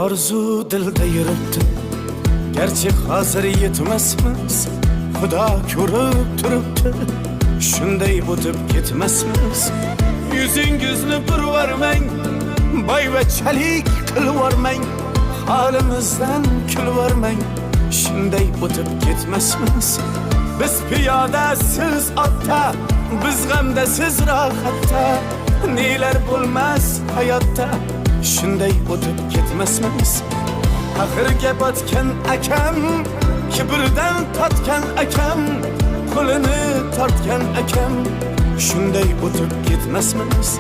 Orzu dilda yuribdi, gerçi hazır yetmesmiz. Xudo ko'rib turibdi, shunday o'tib ketmasmiz. Yuzingizni burvarmang, boyvachalik qilvormang, holimizdan kulvormang, shunday o'tib ketmasmiz. Biz piyoda, siz otda, biz g'amda, siz rohatda, nelar bo'lmas hayotda, shunday o'tib ketmasmiz. Axirga botgan akam, kibrdan totgan akam, qo'lini tortgan akam, shunday o'tib ketmasmiz.